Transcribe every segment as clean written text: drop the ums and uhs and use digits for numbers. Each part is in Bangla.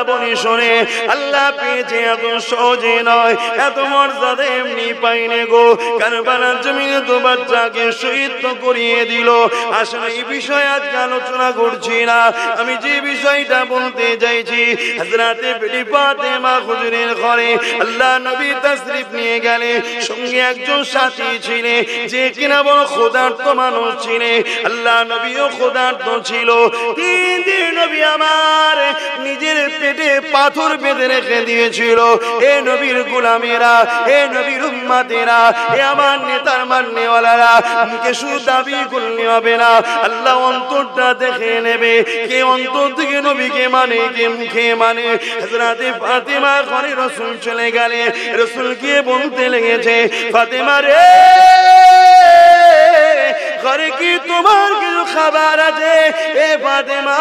বলি শোনে, আল্লাহ পেয়েছে এত সহজে নয়, এত মর্যাদা এমনি পাইনে গো। কারবালার জমিনে তো বাচ্চাকে শহীদ তো করিয়ে দিল। আসলে এই বিষয়ে আজকে আলোচনা করছি না, আমি যে বিষয়টা বলতে চাইছি, হযরতে বিবি ফাতেমা হুজুরের ঘরে আল্লাহ নবী তাশরিফ নিয়ে গেলে, সঙ্গে একজন সাথী ছিলেন যে কিনা বড় ক্ষুধার্ত মানুষ ছিলেন। আল্লাহ নবীও ক্ষুধার্ত ছিল। 3 দিন নবী আমার নিজের পেটে পাথর বেঁধে রেখে দিয়েছিল। এ নবীর গোলামেরা, এ নবীর উম্মতেরা, এ আমার নেতার মাননেওয়ালারা, মুখে শুধু দাবি করলে হবে না, আল্লাহ অন্তরটা দেখে নেবে কে অন্তর থেকে নবীকে মানে, কে মুখে মানে। হযরতে ফাতেমা ঘরে রাসূল চলে গেলে, রাসূল গিয়ে বলতে লেগেছে, ফাতেমা রে, ঘরে কি তোমার কিছু খাবার আছে? এ ফাতেমা,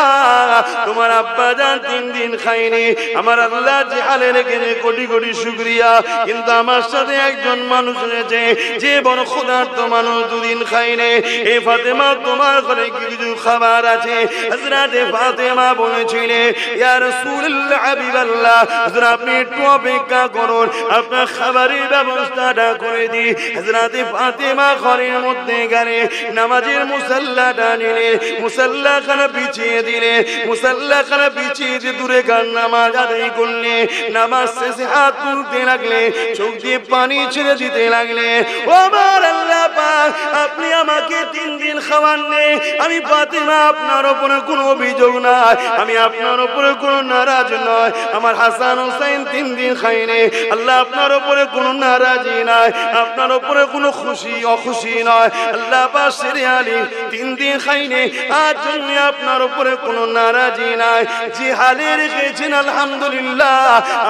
তোমার আব্বা জান 3 দিন খায়নি, আমার আল্লাহ যে হালে রেখেছে কোটি কোটি শুকরিয়া, কিন্তু আমার সাথে একজন মানুষ রয়েছে যে বড় ক্ষুধার্ত মানুষ, 2 দিন খায়নি। এ ফাতেমা, তোমার ঘরে কি কিছু খাবার আছে? হযরতে ফাতেমা বলেছিলেন, ইয়া রাসূলুল্লাহ, হাবিবাল্লাহ, হুজুর আপনি একটু অপেক্ষা করুন, আপনার খাবারের ব্যবস্থাটা করে দিই। হযরতে ফাতেমা ঘরের মধ্যে গেলে নামাজের মুসাল্লাটা নিলে, মুসাল্লাখানা বিছিয়ে দিলে, মুসাল্লাখানা বিছিয়ে যে দূরে গান নামাজ আদায় করলে, নামাজ শেষে হাত তুলতে লাগলে, চোখ দিয়ে পানি ছেড়ে দিতে লাগলে। ও আমার আল্লাহ পাক, আপনি আমাকে 3 দিন খাওয়াননি, আমি ফাতেমা আপনার উপরে কোনো অভিযোগ নাই, আমি আপনার উপরে কোনো নারাজ নয়। আমার হাসান হোসেন 3 দিন খায়নি, আল্লাহ আপনার উপরে কোনো নারাজি নাই, আপনার উপরে কোনো খুশি অখুশি নয়। আল্লাহ পাক শেরে আলী 3 দিন খায়নি, আজ জন্য আপনার উপরে কোনো নারাজি নাই। যে হালে রেখেছেন আলহামদুলিল্লাহ,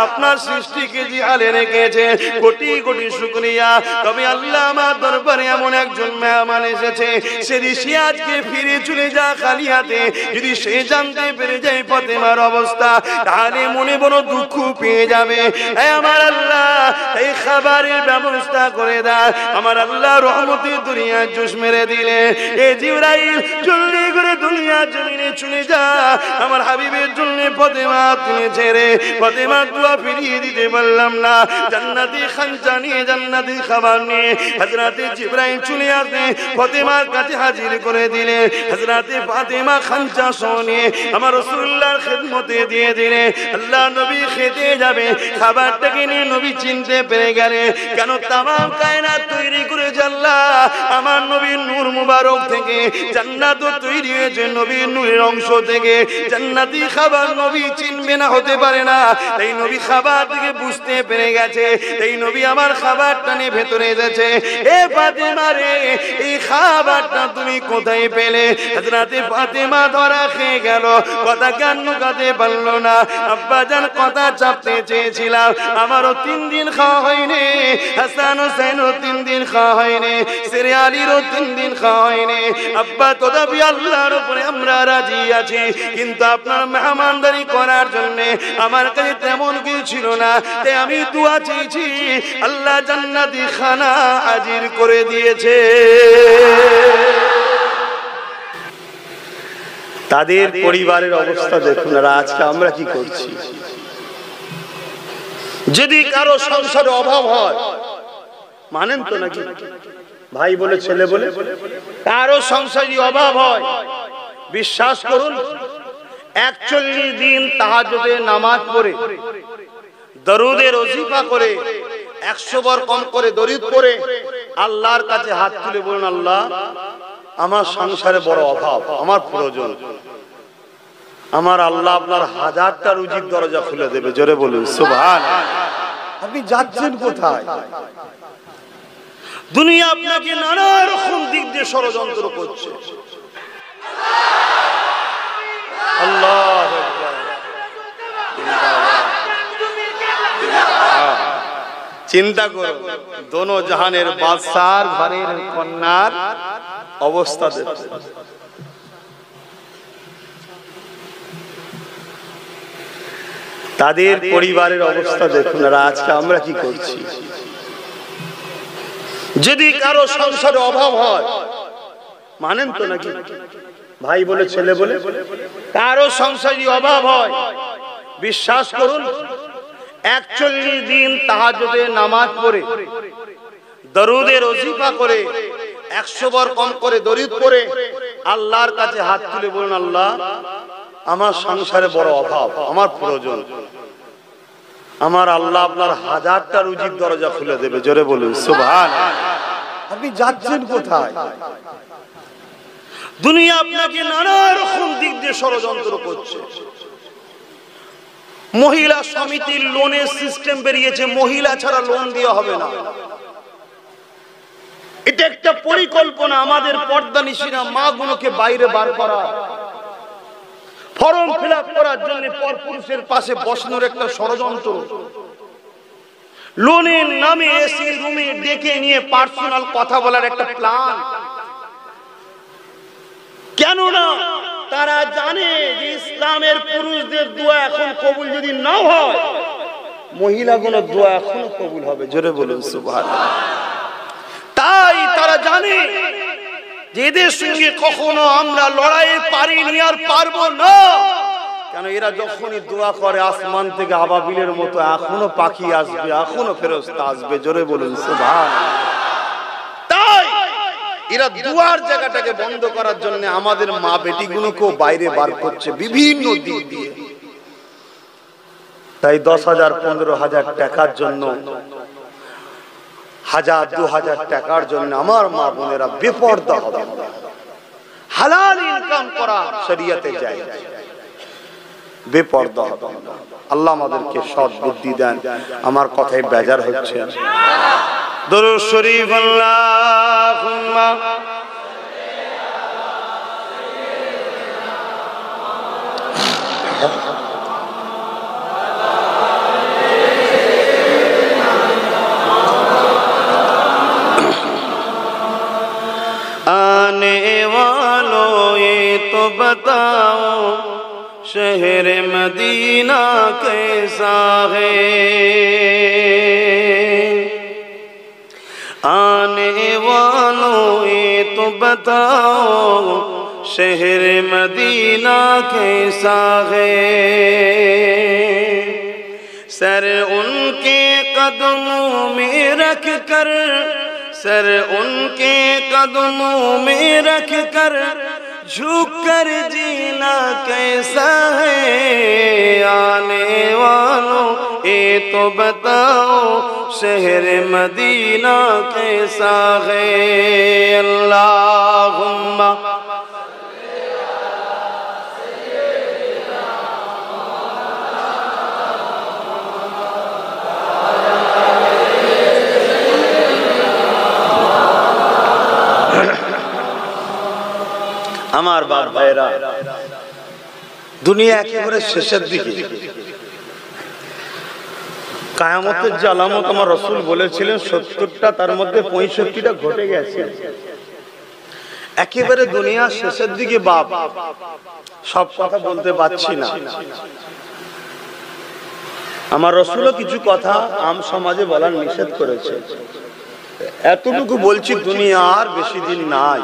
আপনার সৃষ্টিকে যে হালে রেখেছেন কোটি কোটি শুকরিয়া। তবে আল্লাহ আমার দরবারে এমন একজন মেহমান এসেছে, যদি সে আজকে ফিরে চলে যা খালি হাতে, যদি সে জানতে পেরে যায় ফাতেমার অবস্থা, তাহলে মনে বড় দুঃখ পেয়ে যাবে। আমার আল্লাহ এই খাবারের ব্যবস্থা করে দেয়। আমার আল্লাহ রহমতের দুনিয়া জোশ মেরে দিলে, এ জিবরাইল জলদি করে দুনিয়া জমিনে চলে যা, আমার হাবিবের জন্য ফাতেমা তুমি ছেড়ে, ফাতেমা দোয়া ফিরিয়ে দিতে পারলাম না। জান্নাতি খানচা নিয়ে, জান্নাতি খাবার নিয়ে হযরতে জিবরাইল চলে আসে, ফাতেমার কাছে হাজির করে দিলে। হযরতে ফাতেমা খানচা শুনে আমার রাসূলুল্লাহর খিদমতে দিয়ে দিলে। আল্লাহ নবী খেতে যাবে, খাবারটাকে নিয়ে নবী চিনতে পেরে গেলে, কেন তামাম কায়নাত তৈরি করেছে আল্লাহ আমার নবীর নূর মুবারক থেকে, জান্নাত তৈরি হয়েছে নবীর নূরের অংশ থেকে। জান্নাতি খাবার নবী চিনবে না, হতে পারে না। এই নবী খাবার থেকে বুঝতে পেরে গেছে, এই নবী আমার খাবারটা নিয়ে ভেতরে এসেছে। এ ফাতেমা রে, এই খাবারটা তুমি কোথায় পেলে? হযরতে ফাতেমা ধরা খেয়ে গেল, কথা কেন লুকাতে পারলো না। আব্বা জান, কথা চাপতে চেয়েছিলাম, আমারও 3 দিন খাওয়া হয়নি, হাসান হোসেনও 3 দিন খাওয়া হয়নি, শেরে আলীরও 3 দিন খাওয়া হয়নি। আব্বা, তথাপি আল্লাহর উপরে আমরা রাজি আছি, কিন্তু আপনার মেহমানদারি করার জন্য আমার কাছে তেমন কিছু ছিল না, তাই আমি দোয়া চেয়েছি, আল্লাহ জান্নাতি খানা হাজির করে দিয়েছে। তাদের পরিবারের অবস্থা দেখুন, আর আজকে আমরা কি করছি। যদি কারো সংসারে অভাব হয়, মানেন তো নাকি, ভাই বলে ছেলে বলে, কারো সংসারে অভাব হয়, বিশ্বাস করুন 41 দিন তাহাজ্জুদে নামাজ পড়ে, দরুদের ওজিফা করে, 100 বার কম করে দরুদ পড়ে আল্লাহর কাছে হাত তুলে বলুন, আল্লাহ আমার সংসারে বড় অভাব, আমার প্রয়োজন, আমার আল্লাহ আপনার 1000টা রুজির দরজা খুলে দেবে। জোরে বলুন সুবহানাল্লাহ। আপনি যাচ্ছেন কোথায়? দুনিয়া আপনাকে নানা রকম দিক দিয়ে ষড়যন্ত্র করছে। আল্লাহু আকবার। চিন্তা করো, দোনো জাহানের বাদশার ঘরের কন্যার অবস্থা দেখুন। তাদের পরিবারের অবস্থা দেখুন, আর আজকে আমরা কি করছি। যদি কারো সংসারে অভাব হয়, মানেন তো নাকি, ভাই বলে ছেলে বলে, কারো সংসারে অভাব হয়, বিশ্বাস করুন 41 দিন তাহাজ্জুদে নামাজ পড়ে দরুদের ওজিফা করে 100 বার কম করে দরুদ পড়ে আল্লাহর কাছে হাত তুলে বলুন, আল্লাহ আমার সংসারে বড় অভাব, আমার প্রয়োজন, আমার আল্লাহ আপনার 1000টা রুজির দরজা খুলে দেবে। জোরে বলুন সুবহানাল্লাহ। আপনি যাচ্ছেন কোথায়? দুনিয়া আপনাকে নানা রকম দিক দিয়ে ষড়যন্ত্র করছে। মহিলা সমিতির লোনের সিস্টেম বেরিয়েছে, মহিলা ছাড়া লোন দেওয়া হবে না। এটা একটা পরিকল্পনা, আমাদের পর্দানিশীরা মা গুলোকে বাইরে বার করা, ফর্ম ফিল আপ করার জন্য পরপুরুষের পাশে বসানোর একটা ষড়যন্ত্র। লোনের নামে এসি রুমে ডেকে নিয়ে পার্সোনাল কথা বলার একটা প্ল্যান। কেন না তারা জানে যে ইসলামের পুরুষদের দোয়া এখন কবুল যদি না হয়, মহিলাগুলোর দোয়া এখনো কবুল হবে। জোরে বলুন সুবহানাল্লাহ। তাই তারা জানে যে এদের সঙ্গে কখনো আমরা লড়াই পারিনি আর পারবো না। কেন এরা যখনই দোয়া করে আসমান থেকে আবাবিলের মতো এখনো পাখি আসবে, এখনো ফেরেশতা আসবে। জোরে বলুন সুবহানাল্লাহ। তাই এরা দুয়ার জায়গাটাকে বন্ধ করার জন্য আমাদের মা বেটিগুলোকেও বাইরে বার করছে বিভিন্ন দিক দিয়ে। তাই 10,000 15,000 টাকার জন্য, 1000 2000 টাকার জন্য আমার মা বোনেরা বেপরদা হবে। হালাল ইনকাম করা শরীয়তে জায়েজ, বেপরদা হবে। আল্লাহ আমাদেরকে সৎ বুদ্ধি দেন। আমার কথায় বেজার হচ্ছে? দরুদ শরীফ আল্লাহুম্মা आने वालों ये तो बताओ शहर मदीना कैसा है, आने वालों ये तो बताओ शहर मदीना कैसा है। सर उनके कदमों में रख कर, सर उनके कदमों में रख कर झुक कर जीना कैसा है। आने वालों ये तो बताओ शहर मदीना कैसा है। अल्लाहुम्मा আমার বাপ ভাইরা, দুনিয়া একেবারে শেষের দিকে। কিয়ামতের যে আলামত আমার রাসূল বলেছিলেন 70টা, তার মধ্যে 65টা ঘটে গেছে। একেবারে দুনিয়া শেষের দিকে বাপ, সব কথা বলতে পারছি না। আমার রাসূলও কিছু কথা আম সমাজে বলার নিষেধ করেছে। এতটুকু বলছি, দুনিয়া আর বেশি দিন নাই।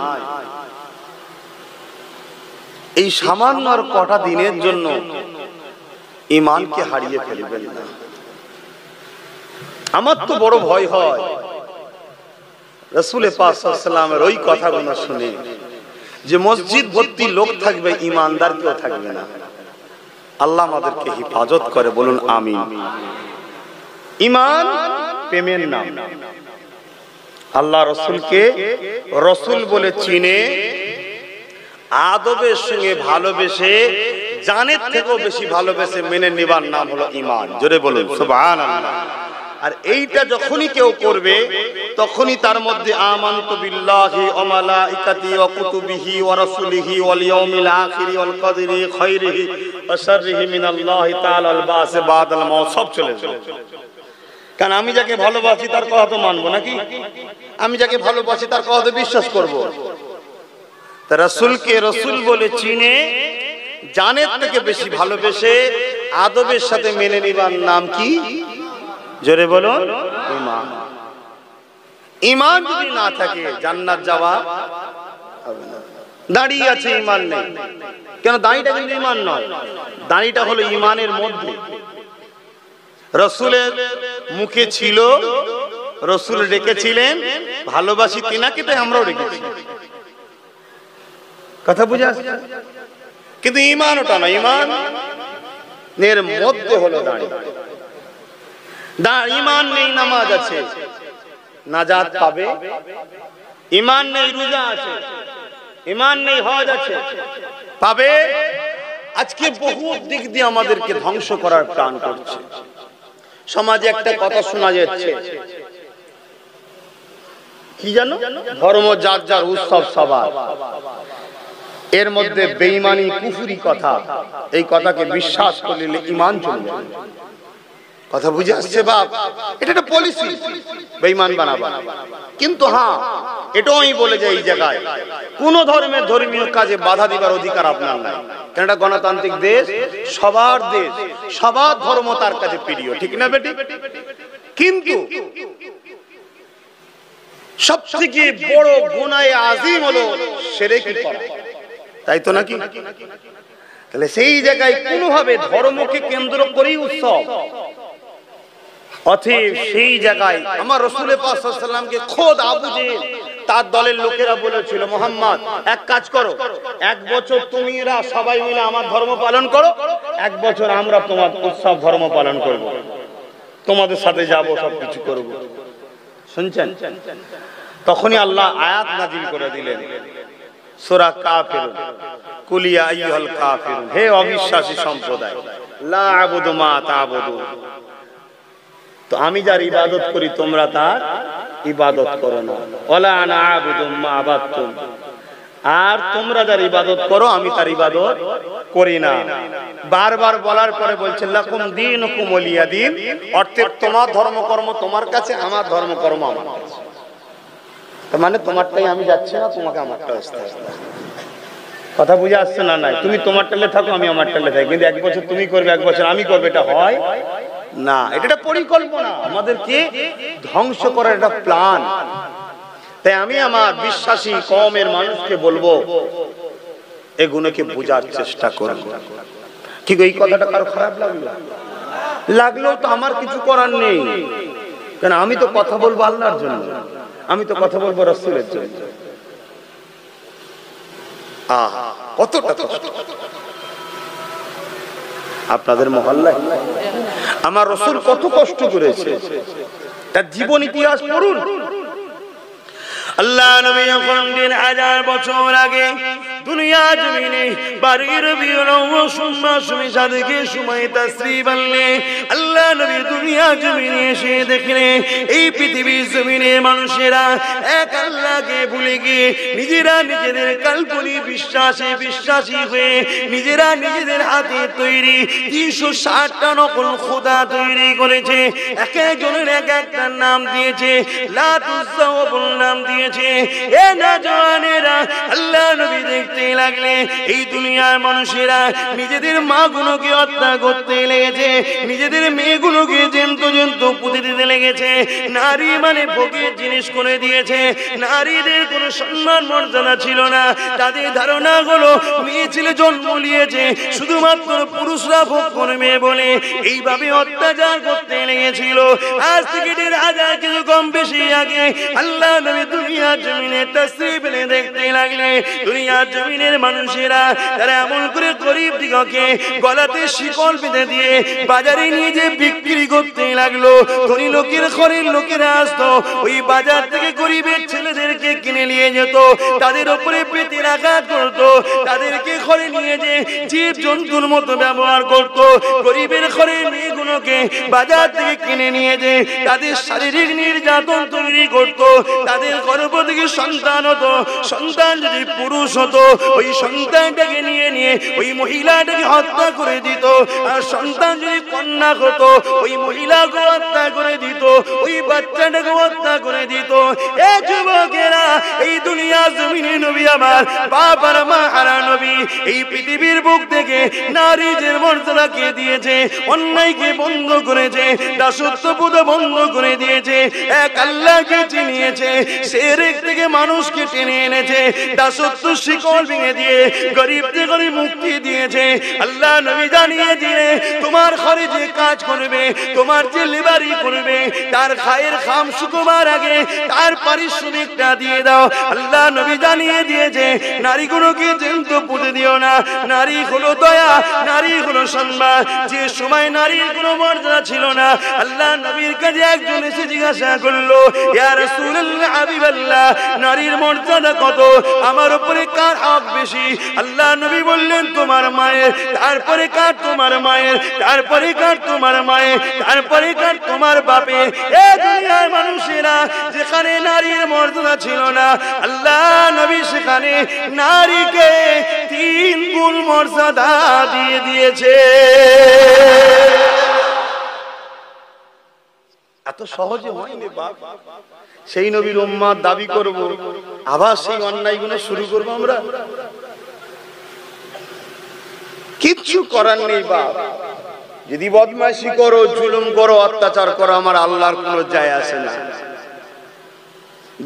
এই সামান্য আর কটা দিনের জন্য ঈমানকে হারিয়ে ফেলবেন না। আমার তো বড় ভয় হয় রাসূল পাক সাল্লাল্লাহু আলাইহি ওয়াসাল্লামের ওই কথাগুলো শুনে, যে মসজিদ ভর্তি লোক থাকবে, ঈমানদার কেউ থাকবে না। আল্লাহ আমাদেরকে হেফাজত করে, বলুন আমিন। ঈমান প্রেমের নাম। আল্লাহ রাসূলকে রাসূল বলে চিনে, আদবের সঙ্গে ভালোবেসে, জানের থেকেও বেশি ভালোবেসে মেনে নেবার নাম হলো ঈমান। জোরে বলুন সুবহানাল্লাহ। আর এইটা যখনই কেউ করবে, তখনই তার মধ্যে আমানতু বিল্লাহি ওয়া মালাইকাতিহি ওয়া কুতুবিহি ওয়া রাসূলিহি ওয়াল ইয়াউমিল আখিরি ওয়াল কদরি খাইরিহি ওয়া শাররিহি মিনাল্লাহি তাআলা আল বাস বাদাল মাউত সব চলে যাবে। কারণ আমি যাকে ভালোবাসি তার কথা তো মানবো নাকি? আমি যাকে ভালোবাসি তার কথা তো বিশ্বাস করব। তা রাসূলকে রাসূল বলে চিনে, জানের থেকে বেশি ভালোবেসে, আদবের সাথে মেনে নিবার নাম কি? জোরে বলুন ঈমান। ঈমান যদি না থাকে জান্নাত যাওয়া হবে না। দাঁড়িয়ে আছে, ঈমান নেই। কেন? দাঁড়িটা কিন্তু ঈমান নয়, দাঁড়িটা হলো ঈমানের মধ্যে। রাসূলের মুখে ছিল, রাসূল ডেকেছিলেন ভালোবাসি তিনাকে, তাই আমরাও ডেকেছি। কথা বুঝা? কিন্তু ঈমান ওটা না, ঈমান এর মধ্যে হলো দাঁড়ি। ঈমান নেই নামাজ আছে, নাজাত পাবে। ঈমান নেই রোজা আছে, ঈমান নেই হজ আছে, পাবে। আজকে বহু দিক দিয়ে আমাদেরকে ধ্বংস করার প্ল্যান করছে। সমাজে একটা কথা শোনা যাচ্ছে, কি জানো? ধর্ম যার যার, উৎসব সবার। এর মধ্যে বেঈমানি কুফরি কথা, এই কথাকে বিশ্বাস করলে ঈমান চলে যাবে। কথা বুঝে আসছে বাপ? এটা একটা পলিসি, বেঈমান বানাবা। কিন্তু হ্যাঁ, এটাও আমি বলে যাই, এই জায়গায় কোন ধর্মের ধর্মীয় কাজে বাধা দিবার অধিকার আপনার নাই। কারণ এটা গণতান্ত্রিক দেশ, সবার দেশ, সবার ধর্ম তার কাছে প্রিয়, ঠিক না বেটি? কিন্তু সবথেকে বড় গুনাহে আযীম হলো শিরক করা, তাই তো নাকি? তাহলে সেই জায়গায় কোনোভাবে ধর্মকে কেন্দ্র করেই উৎসব, অতএব সেই জায়গায় আমার রাসূল পাক সাল্লাল্লাহু আলাইহি ওয়াসাল্লামকে খোদ আবু জেহেল তার দলের লোকেরা বলেছিল, মুহাম্মদ এক কাজ করো, এক বছর তুমিরা সবাই মিলে আমার ধর্ম পালন করো, এক বছর আমরা তোমার উৎসব ধর্ম পালন করব, তোমাদের সাথে যাব, সবকিছু করব। শুনছেন? তখনই আল্লাহ আয়াত নাযিল করে দিলেন, সূরা কাফিরুন, কুল ইয়া আইয়ুহাল কাফিরুন, হে অবিশ্বাসী সম্প্রদায়, লা আবুদু মা তা'বুদুন, তো আমি যার ইবাদত করি তোমরা তার ইবাদত করো না, ওয়ালা আনা আবুদু মা আবাদতুম, আর তোমরা যার ইবাদত করো আমি তার ইবাদত করি না। বারবার বলার পরে বলছেন লাকুম দীনুকুম ওয়ালিয়া দীন, অর্থাৎ তোমার ধর্মকর্ম তোমার কাছে, আমার ধর্মকর্ম আমার কাছে। তার মানে তোমারটাই আমি যাচ্ছি না, তোমাকে আমারটা আসতে আসতে। কথা বুঝে আসছে না? নাই, তুমি তোমার টালে থাকো, আমি আমার টালে থাকি, কিন্তু এক বছর তুমি করবে, এক বছর আমি করবে, এটা হয় না। এটা একটা পরিকল্পনা, আমাদেরকে ধ্বংস করার একটা প্ল্যান। তাই আমি আমার বিশ্বাসী কওমের মানুষকে বলবো, এগুলোকে বোঝার চেষ্টা করুন। ঠিক এই কথাটা কারো খারাপ লাগলেও তো আমার কিছু করার নেই, কারণ আমি তো কথা বলবো আল্লাহর জন্য, আমি তো কথা বলবো রাসূলের জন্য। কতটা আপনাদের মহল্লায় আমার রাসূল কত কষ্ট করেছে, তার জীবন ইতিহাস পড়ুন। আল্লাহ নবী যখন 1000 বছর আগে দুনিয়া জমিনে বারোই রবিউল আউয়াল সুম্মা সাদেকে সময় তাশরীফ আনলে, আল্লাহ নবী দুনিয়া জমিনে এসে দেখলেন এই পৃথিবীর জমিনে মানুষেরা এক আল্লাহকে ভুলে গিয়ে নিজেরা নিজেদের কাল্পনিক বিশ্বাসে বিশ্বাসী হয়ে নিজেরা নিজেদের হাতে তৈরি 360টা নকল খোদা তৈরি করেছে। এক একজনের এক একটা নাম দিয়েছে, লাত উজ্জা নাম দিয়েছে। এ নওজওয়ানেরা, আল্লাহ নবী দেখতে লাগলে এই দুনিয়ার মানুষেরা নিজেদের মাগুলোকে হত্যা করতে লেগেছে, নিজেদের মেয়েগুলোকে জ্যান্ত জ্যান্ত পুঁতে দিতে লেগেছে। নারী মানে ভোগের জিনিস করে দিয়েছে, নারীদের কোনো সম্মান মর্যাদা ছিল না। তাদের ধারণা হলো মেয়ে ছেলে জন্ম নিয়েছে শুধুমাত্র পুরুষরা ভোগ করবে বলে, এইভাবে অত্যাচার করতে লেগেছিল। আজ থেকে 1000 কিছু কম বেশি আগে আল্লাহ নবী দুনিয়ার জমিনে তাশরীফ এনে দেখতে লাগলে দুনিয়ার জমিনের মানুষেরা তারা এমন করে গরিব দিগকে গলাতে শিকল বেঁধে দিয়ে বাজারে নিয়ে যে বিক্রি করতে লাগলো। ধনী লোকের ঘরের লোকেরা আসতো, ওই বাজার থেকে গরিবের ছেলেদেরকে কিনে নিয়ে যেত, তাদের উপরে পেটের আঘাত করতো, তাদেরকে ঘরে নিয়ে যে জীব জন্তুর মতো ব্যবহার করতো। গরিবের ঘরের মেয়েগুলোকে বাজার থেকে কিনে নিয়ে যে তাদের শারীরিক নির্যাতন তৈরি করতো। তাদের গর্ভ থেকে সন্তান হতো, সন্তান যদি পুরুষ হতো ওই সন্তানটাকে নিয়ে নিয়ে ওই মহিলাটাকে হত্যা করে দিত, আর সন্তান যদি কন্যা হতো ওই মহিলাকে হত্যা করে দিত, ওই বাচ্চাটাকে হত্যা করে দিত। এ যুবকেরা, এই দুনিয়া জমিনে নবী আমার বাবার মা হারা নবী এই পৃথিবীর বুক থেকে নারীদের মর্যাদাকে দিয়েছে, অন্যায়কে বন্ধ করেছে, দাসত্ব প্রথা বন্ধ করে দিয়েছে, এক আল্লাহকে চিনিয়েছে, শিরক থেকে মানুষকে টেনে এনেছে, দাসত্ব শিকল ভেঙে দিয়ে গরিব থেকে গরিব মুক্তি দিয়েছে। আল্লাহ নবী জানিয়ে দিয়ে তোমার ঘরে যে কাজ করবে, তোমার যে লেবারি করবে, তার খায়ের খাম শুকোবার আগে তার পারিশ্রমিকটা দিয়ে দাও। আল্লাহ নবী জানিয়ে দিয়েছে নারীগুলোকে জ্যান্ত পুঁতে দিও না, নারী হলো দয়া, নারী হলো সম্মান। যে সময় নারীর কোনো মর্যাদা ছিল না, আল্লাহ নবীর কাছে একজন এসে জিজ্ঞাসা করলো, ইয়া রাসূলুল্লাহ হাবিবাল্লাহ, নারীর মর্যাদা কত, আমার উপরে কার হক বেশি? আল্লাহ নবী বললেন তোমার মায়ের, তারপরে কার তোমার মায়ের, তারপরে কার তোমার মায়ের, তারপরে কার তোমার বাপের। এ দুনিয়ার মানুষেরা যেখানে নারীর মর্যাদা ছিল না, আল্লাহ নবী সেখানে নারীকে 3 গুণ মর্যাদা দিয়ে দিয়েছে। এত সহজে হয়নি বাপ। সেই নবীর উম্মত দাবি করব, আবার সেই অন্যায়গুলো শুরু করবো আমরা? কিচ্ছু করার নেই বাপ। যদি বদমাইশি করো, জুলুম করো, অত্যাচার করো, আমার আল্লাহর কোনো যায় আসে না।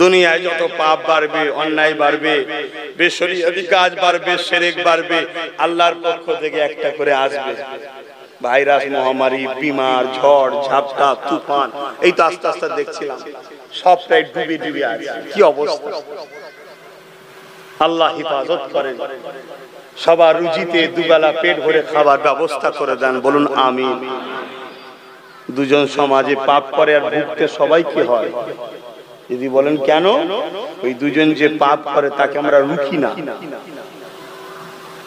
দুনিয়ায় যত পাপ বাড়বে, অন্যায় বাড়বে, বেশরিয়াতি কাজ বাড়বে, শিরক বাড়বে, আল্লাহর পক্ষ থেকে একটা করে আসবে ভাইরাস, মহামারী, বিমার, ঝড় ঝাপটা, তুফান। এই তো আস্তে আস্তে দেখছিলাম সবটাই ডুবে ডুবে আছে। কি অবস্থা! আল্লাহ হিফাজত করেন, সবার রুজিতে দুবেলা পেট ভরে খাবার ব্যবস্থা করে দেন, বলুন আমিন। দুজন সমাজে পাপ করে আর ভুগতে সবাইকে হয়। যদি বলেন কেন? ওই দুজন যে পাপ করে তাকে আমরা রুখি না।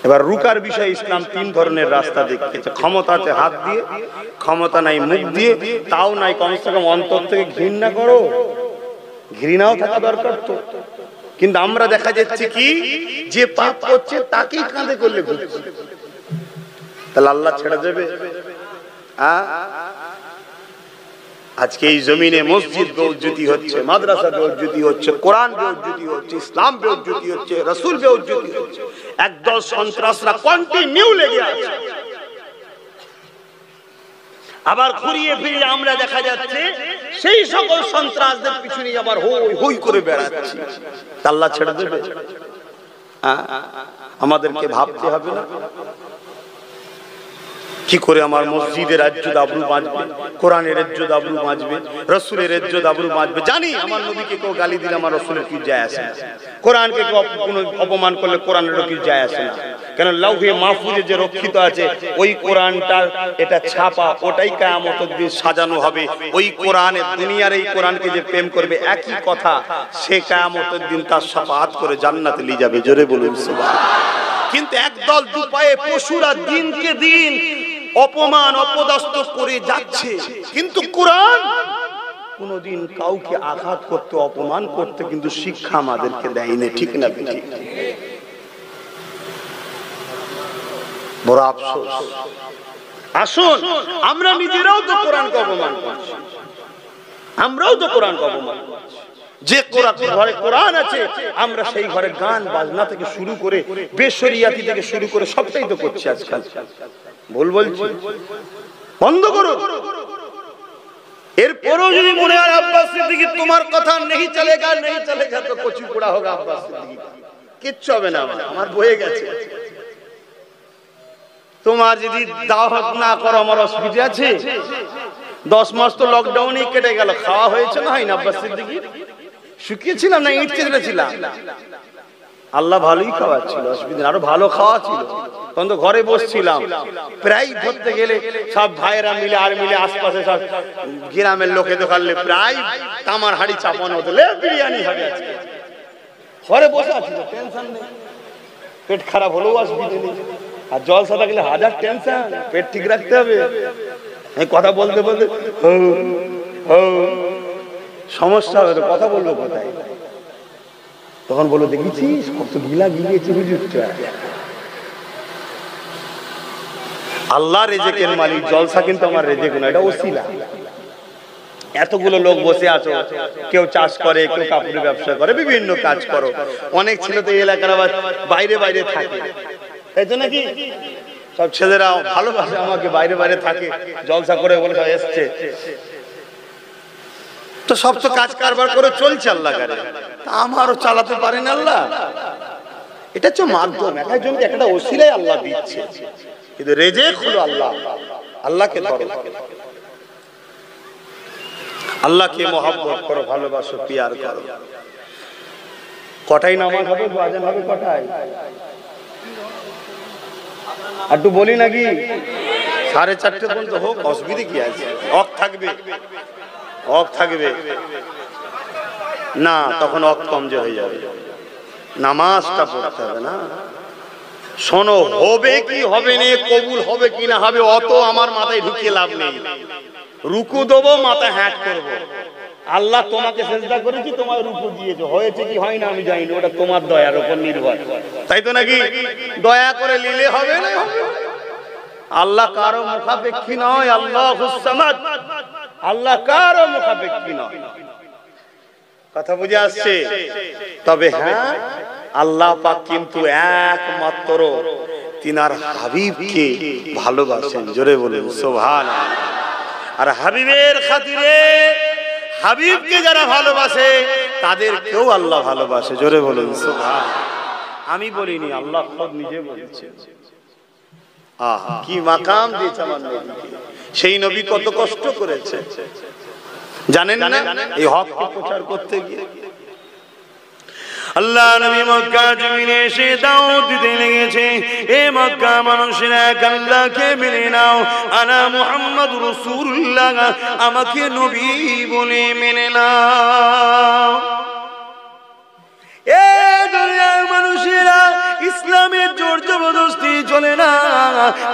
এবার রুকার বিষয় ইসলাম 3 ধরনের রাস্তা দেখিয়েছে। ক্ষমতা আছে হাত দিয়ে, ক্ষমতা নাই মুখ দিয়ে, তাও নাই কমসে কম অন্তর থেকে ঘৃণা করো। ঘৃণাও থাকা দরকার তো। কিন্তু আমরা দেখা যাচ্ছে কি, যে পাপ করছে তাকেই কাঁধে করলে ঘুরছে। তাহলে আল্লাহ ছেড়ে দেবে? আজকে এই জমিনে মসজিদ বেউজ্জতি হচ্ছে, মাদ্রাসা বেউজ্জতি হচ্ছে, কোরআন বেউজ্জতি হচ্ছে, ইসলাম বেউজ্জতি হচ্ছে, রাসূল বেউজ্জতি হচ্ছে। একদল সন্ত্রাসরা কন্টিনিউ লেগে আছে। আবার ঘুরিয়ে ফিরিয়ে আমরা দেখা যাচ্ছে সেই সকল সন্ত্রাসদের পিছনে আবার হই হই করে বেড়াচ্ছে। আল্লাহ ছেড়ে দেবে? আমাদেরকে ভাবতে হবে না কি করে আমার মসজিদের ইজ্জত আবরু বাঁচবে, কোরআনের ইজ্জত আবরু বাঁচবে, রাসূলের ইজ্জত আবরু বাঁচবে। জানি আমার নবীকে কেউ গালি দিলে আমার রাসূলের কি যায় আসে না, কোরআনকে কেউ অপমান করলে কোরআনেরও কি যায় আসে না। কেন লাউহে মাহফুজে যে রক্ষিত আছে ওই কোরআনটার এটা ছাপা, ওটাই কিয়ামতের দিন সাজানো হবে। ওই কোরআনে, দুনিয়ার এই কোরআনকে যে প্রেম করবে একই কথা, সে কিয়ামতের দিন তার শাফাআত করে জান্নাতে নিয়ে যাবে। জোরে বলুন সুবহানাল্লাহ। কিন্তু একদল দুপায়ে পশুরা দিনকে দিন অপমান অপদস্থ করে যাচ্ছে, কিন্তু কোরআন কোনদিন কাউকে আঘাত করতে, অপমান করতে কিন্তু শিক্ষা আমাদেরকে দেয়নি। ঠিক না? ঠিক। বড় আফসোস। আসুন, আমরা নিজেরাও তো কোরআনকে অপমান করছি, আমরাও তো কোরআনকে অপমান করছি। যে ঘরে কোরআন আছে আমরা সেই ঘরে গান বাজনা থেকে শুরু করে বেশরিয়াতি থেকে শুরু করে সবটাই তো করছি আজকাল। ভুল বলছি? বন্ধ করো। এরপরও যদি মনে হয় আব্বাস সিদ্দিকী তোমার কথা নেই চলেগা, নেই চলেগা, তো কচু পোড়া হোক আব্বাস সিদ্দিকী, কিচ্ছু হবে না। আমার বয়ে গেছে। তোমার যদি দাওয়াত না করো আমার অসুবিধা আছে? 10 মাস তো লকডাউনেই কেটে গেল, খাওয়া হয়েছে না হয়নি আব্বাস সিদ্দিকী? শুকিয়েছিলাম না ইট চেঁচড়েছিলাম? আল্লাহ ভালোই খাওয়াচ্ছিল, অসুবিধা, আরো ভালো খাওয়া ছিল। তখন তো ঘরে বসছিলাম, প্রায় ধরতে গেলে সব ভাইয়েরা মিলে আর মিলে আশপাশে সব গ্রামের লোকে দোকানলে প্রায় তামার হাড়ি চাপানো হতো, বিরিয়ানি হবে আজকে। ঘরে বসে আছি, টেনশন নেই, পেট খারাপ হলেও অসুবিধা নেই। আর জলসা থাকলে হাজার টেনশন, পেট ঠিক রাখতে হবে। কথা বলতে বলতে সমস্যা হবে, কথা বলবো কোথায়? তখন বলো দেখেছিস কত গিলা গিলিয়েছে হুজুরটা। আল্লাহ রেজেকের মালিক, জলসা কিন্তু আমার রেজেক না, এটা ওসিলা। এতগুলো লোক বসে আছো, কেউ চাষ করে, কেউ কাপড়ের ব্যবসা করে, বিভিন্ন কাজ করো। অনেক ছেলে তো এই এলাকার আবার বাইরে বাইরে থাকে, তাই তো নাকি? সব ছেলেরা ভালোবাসে আমাকে, বাইরে বাইরে থাকে, জলসা করে বলে সব এসছে। তো সব তো কাজ কারবার করে চলছে আল্লাহ কারে, আমারও চালাতে পারেন আল্লাহ। এটা হচ্ছে মাধ্যম, একজনকে একটা ওসিলায় আল্লাহ দিচ্ছে, কিন্তু রেজেক হলো আল্লাহ। আল্লাহকে ধরো, আল্লাহকে মহব্বত করো, ভালোবাসো, পিয়ার করো। কটাই নামাজ হবে, আজান হবে কটাই? একটু বলি নাকি 4:30 পর্যন্ত হোক, অসুবিধা কি আছে? অক থাকবে, অক থাকবে না, তখন অক কমজোর হয়ে যাবে। নামাজটা পড়তে হবে না। শোনো, হবে কি হবে না, কবুল হবে কি না হবে, অত আমার মাথায় ঢুকিয়ে লাভ নেই। রুকু দেবো, মাথা হ্যাট করবো। আল্লাহ তোমাকে সেজদা করেছি, তোমার রুকু দিয়েছে, হয়েছে কি হয় না আমি জানি না, ওটা তোমার দয়ার উপর নির্ভর, তাই তো নাকি? দয়া করে নিলে হবে না। আল্লাহ কারো মুখাপেক্ষী নয়, আল্লাহুস সামাদ, আল্লাহ কারো মুখাপেক্ষী নয়। কথা বুঝে আসছে? তবে হ্যাঁ, আল্লাহ পাক কিন্তু একমাত্র তিনার হাবিবকে ভালোবাসেন। জোরে বলুন সুবহানাল্লাহ। আর হাবিবের খাতিরে, হাবিবকে যারা ভালোবাসে তাদেরকেও আল্লাহ ভালোবাসে। জোরে বলুন সুবহানাল্লাহ। আমি বলিনি, আল্লাহ খোদ নিজে বলেছেন। আহা, কি মাকাম দিয়েছে আমার নবীকে। সেই নবী কত কষ্ট করেছে জানেন না, এই হককে প্রচার করতে গিয়ে। আল্লাহ নবী মক্কা জমিনে এসে দাওয়াত দিতে লেগেছে, এ মক্কা মানুষেরা এক আল্লাহকে মেনে নাও, আনা মুহাম্মাদুর রাসূলুল্লাহ, আমাকে নবী বলে মেনে নাও। এ দুনিয়ার মানুষেরা, ইসলামের জোর জবরদস্তি চলে না।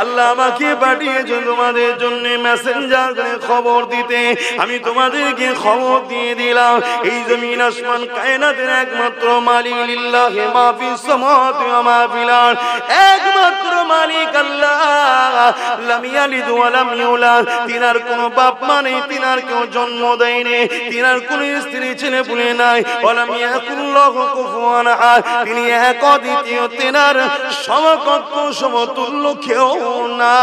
আল্লাহ আমাকে পাঠিয়েছেন তোমাদের জন্য মেসেঞ্জার করে খবর দিতে। আমি তোমাদেরকে খবর দিয়ে দিলাম, এই জমিন আসমান কায়নাতের একমাত্র মালিক লিল্লাহি মা ফিস সামাওয়াতি ওয়া মা ফিল আরদ, একমাত্র মালিক আল্লাহ। লাম ইয়ালিদ ওয়া লাম ইউলাদ, তিনার কোনো বাপ মা নেই, তিনার কেউ জন্ম দেয়নি, তিনার কোনো স্ত্রী ছেলে পুলে নাই। ওয়া লাম ইয়াকুল্লাহু কুফুয়ান আহাদ, তিনি এক অদ্বিতীয়, তিনার সমকক্ষ সমতুল্য কেউ না।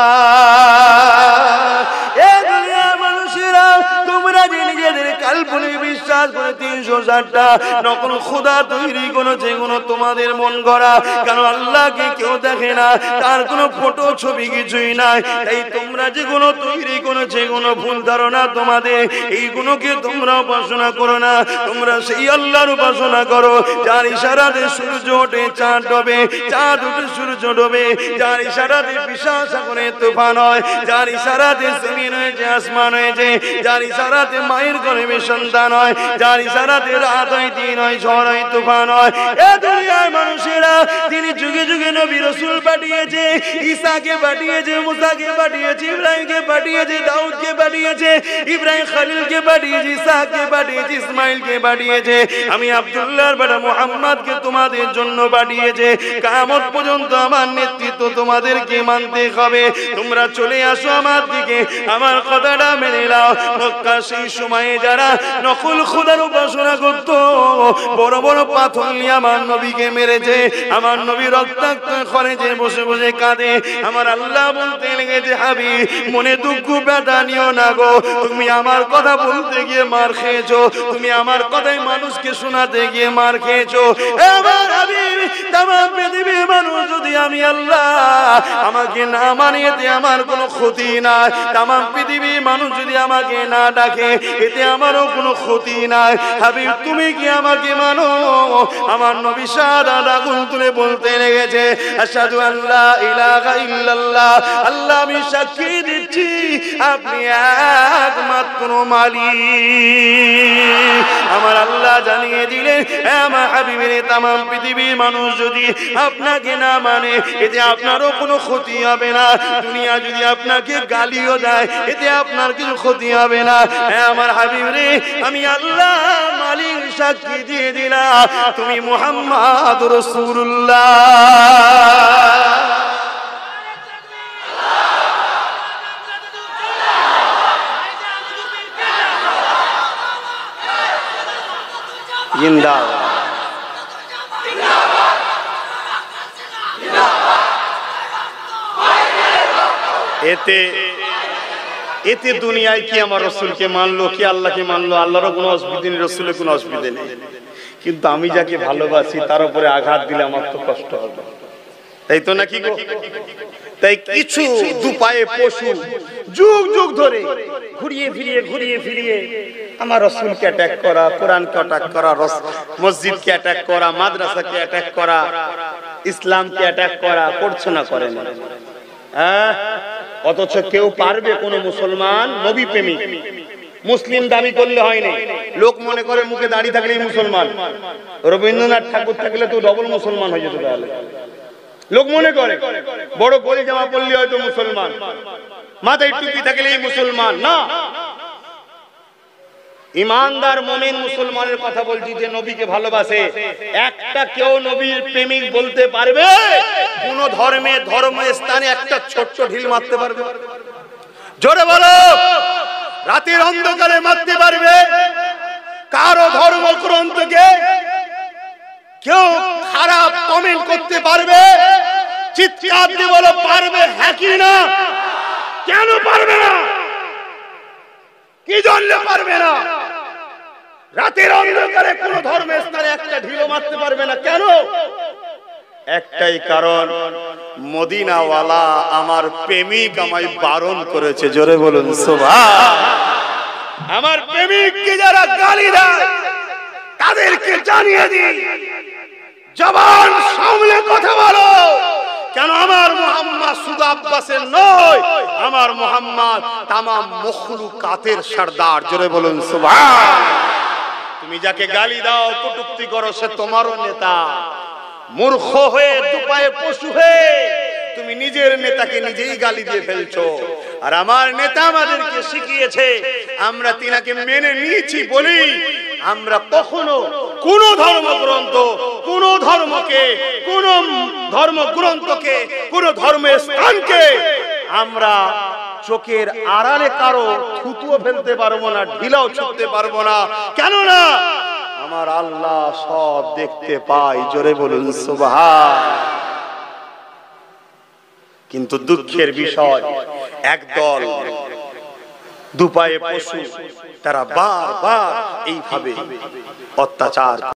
এ দুনিয়ার মানুষেরা, তোমরা যে নিজেদের কাল্পনিক বিশ্বাস করে 360টা নকল খোদা তৈরি করেছে, কোনো তোমাদের মন গড়া। কারণ আল্লাহকে কেউ দেখে না, তার কোনো ফটো ছবি কিছুই নাই। তাই তোমরা যে কোনো তৈরি করেছে, কোনো ভুল ধারণা তোমাদের, এইগুলোকে তোমরা উপাসনা করো না। তোমরা সেই আল্লাহর উপাসনা করো যার ইশারাতে সূর্য ওঠে, চাঁদ ডোবে, চাঁদ উঠে সূর্য ডোবে, যার ইশারাতে বিশাল সাগরে তুফান হয়, যার ইশারাতে জমিন হয়েছে, আসমান হয়েছে, যার ইশারাতে মায়ের গর্ভে সন্তান হয়, যার ইশারাতে রাত হয়, দিন হয়, ঝড় হয়, তুফান হয়। এ দুনিয়ার মানুষেরা, তিনি যুগে যুগে নবী রাসূল পাঠিয়েছে, ঈসাকে পাঠিয়েছে, মুসাকে পাঠিয়েছে, ইব্রাহিমকে পাঠিয়েছে, দাউদকে পাঠিয়েছে, ইব্রাহিম খলিলকে পাঠিয়েছে, ইসাকে পাঠিয়েছে, ইসমাইলকে পাঠিয়েছে। আমি আব্দুল্লাহর বেটা মুহাম্মদকে তোমাদের জন্য পাঠিয়েছে। কিয়ামত পর্যন্ত আমার নেতৃত্ব তোমাদেরকে মানতে হবে। তোমরা চলে আসো আমার দিকে, আমার কথাটা মেনে নাও। মক্কা সেই সময়ে যারা নকল খোদার উপাসনা করত, বড় বড় পাথর নিয়ে আমার নবীকে মেরেছে। আমার নবী রক্তাক্ত খরচে বসে বসে কাঁদে। আমার আল্লাহ বলতে লেগেছে, হাবিব, মনে দুঃখ ব্যথা নিও না গো, তুমি আমার কথা বলতে গিয়ে মার খেয়েছো, তুমি আমার কথাই মানুষকে শোনাতে গিয়ে মার খেয়েছো। আমার হাবিব, তামাম পৃথিবীর মানুষ যদি আমি আল্লাহ আমাকে না মানে, এতে আমার কোনো ক্ষতি নাই। তামাম পৃথিবীর মানুষ যদি আমাকে না ডাকে, এতে আমারও কোনো ক্ষতি নাই। হাবিব, তুমি কি আমাকে মানো? আমার নবী শাহাদাত আগুন তুলে বলতে লেগেছে, আশহাদু আল্লা ইলাহা ইল্লাল্লাহ, আল্লাহ আমি সাক্ষী দিচ্ছি আপনি একমাত্র মালিক। আমার আল্লাহ জানিয়ে দিলেন, আমার হাবিবের তামাম পৃথিবীর মানুষ যদি আপনাকে না মানে, এতে আপনারও কোনো ক্ষতি হবে না। দুনিয়া যদি আপনাকে গালিও দেয়, এতে আপনার কিছু ক্ষতি হবে না। আমার হাবিব রে, আমি আল্লাহ মালিক সাক্ষী দিয়ে দিলাম, তুমি মুহাম্মদ রাসূলুল্লাহ। জিন্দাবাদ। এতে এতে দুনিয়ায় কি আমার রসুলকে মানলো, কি আল্লাহকে মানলো, আল্লাহরও কোনো অসুবিধা নেই, রসুলের কোনো অসুবিধা নেই। কিন্তু আমি যাকে ভালোবাসি তার উপরে আঘাত দিলে আমার তো কষ্ট হবে, তাই তো নাকি গো? তাই কিছু দুপায়ে পশু যুগ যুগ ধরে ঘুরিয়ে ফিরিয়ে আমার রসুলকে অ্যাটাক করা, কোরআনকে অ্যাটাক করা, মসজিদকে অ্যাটাক করা, মাদ্রাসাকে অ্যাটাক করা, ইসলামকে অ্যাটাক করা, করছে না করে না? হ্যাঁ, অথচ কেউ পারবে কোন মুসলমান নবী প্রেমিক মুসলিম দাবি করলে হয় না। লোক মনে করে মুখে দাঁড়িয়ে থাকলেই মুসলমান, রবীন্দ্রনাথ ঠাকুর থাকলে তো ডবল মুসলমান হয়ে যেত। তাহলে লোক মনে করে বড় গলি জামা পরলে হয়তো মুসলমান, মাথায় টুপি থাকলেই মুসলমান না। ইমানদার মুমিন মুসলমানের কথা বলছি, যে নবীকে ভালোবাসে, একটা কেউ নবীর প্রেমিক বলতে পারবে কোন ধর্মে ধর্মস্থানে একটা ছোট্ট ঢিল মারতে পারবে? জোরে বলো। রাতের অন্ধকারে মারতে পারবে? কারো ধর্মগ্রন্থকে কেউ খারাপ কমেন্ট করতে পারবে? চিৎকার দিয়ে বলো পারবে, হ্যাঁ কি না? কেন পারবে না? কি জন্য পারবে না? রাতের অন্ধকারে কোন ধর্মের স্থানে একটা ঢিলো মারতে পারবে না, কেন? একটাই কারণ, মদিনাওয়ালা আমার প্রেমিক আমায় বারণ করেছে। জোরে বলুন সুবহান। আমার প্রেমিককে যারা গালি দেয় তাদেরকে জানিয়ে দিই, জবান সামলে কথা বলো। কেন? আমার মুহাম্মদ শুধু আব্বাসের নয়, আমার মুহাম্মদ তামাম মখলুকাতের সরদার। জোরে বলুন সুবহান। তুমি যাকে গালি দাও, কটূক্তি করো, সে তোমারও নেতা। মূর্খ হয়ে, দুপায়ে পশু হয়ে তুমি নিজের নেতাকে নিজেই গালি দিয়ে ফেলছো। আর আমার নেতা আমাদেরকে শিখিয়েছে, আমরা তিনাকে মেনে নিয়েছি বলি আমরা কখনো কোন ধর্মগ্রন্থ, কোন ধর্মকে, কোন ধর্মগ্রন্থকে, কোন ধর্মের স্থানকে আমরা চোখের আড়ালে কারো থুতুও ফেলতে পারবো না, ঢিলাও ছুঁতে পারবো না। কেননা আমার আল্লাহ সব দেখতে পায়। জোরে বলুন সুবহান। কিন্তু দুঃখের বিষয়, একদল দুপায়ে পশু তারা বারবার এইভাবে অত্যাচার